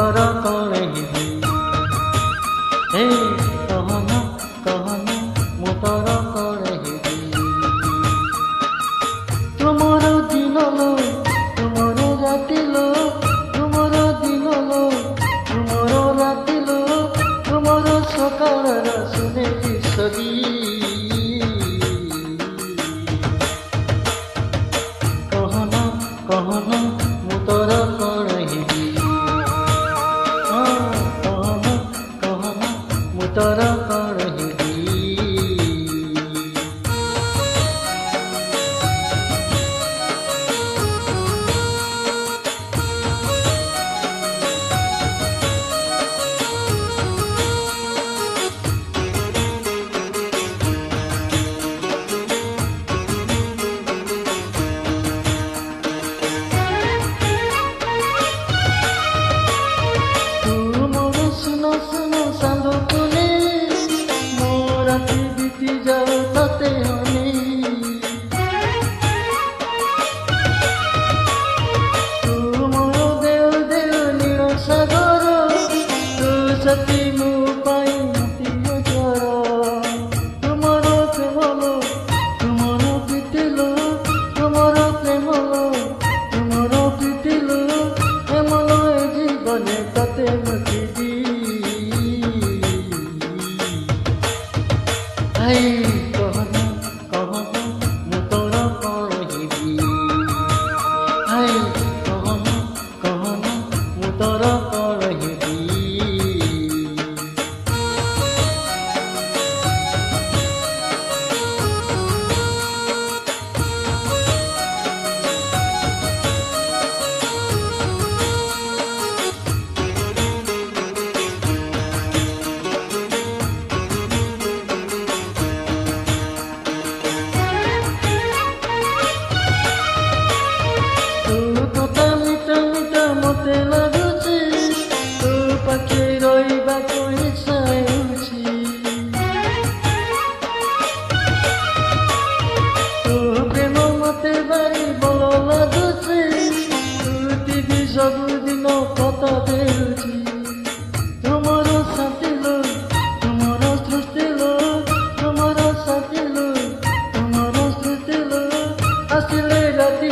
ତୋର କହିବି ହେ କହନା କହନା ମୁଁ ତୋର କହିବି ତୁମର ଦିନ ଲୋ ତୁମର ରାତି ଲୋ ତୁମର ଦିନ ଲୋ ତୁମର ରାତି ଲୋ ତୁମର ସକାଳର ଶୁଣିବି ସରି କହନା କହନା ମୁଁ ତୋର କହିବି କହନା କହନା ମୁଁ ତୋର କହିବି कहना कहना ମୁଁ ତୋର କହିବି कहना कहना ମୁଁ ତୋର କହିବି ସବୁଦିନ କଥା ଦେଉଛି ତୁମର ସାଥୀ ଲୋ ତୁମର ସୃଷ୍ଟି ଲୋ ତୁମର ସାଥୀ ଲୋ ତୁମର ସୃଷ୍ଟି ଲୋ ଆସିଲେ ରାତି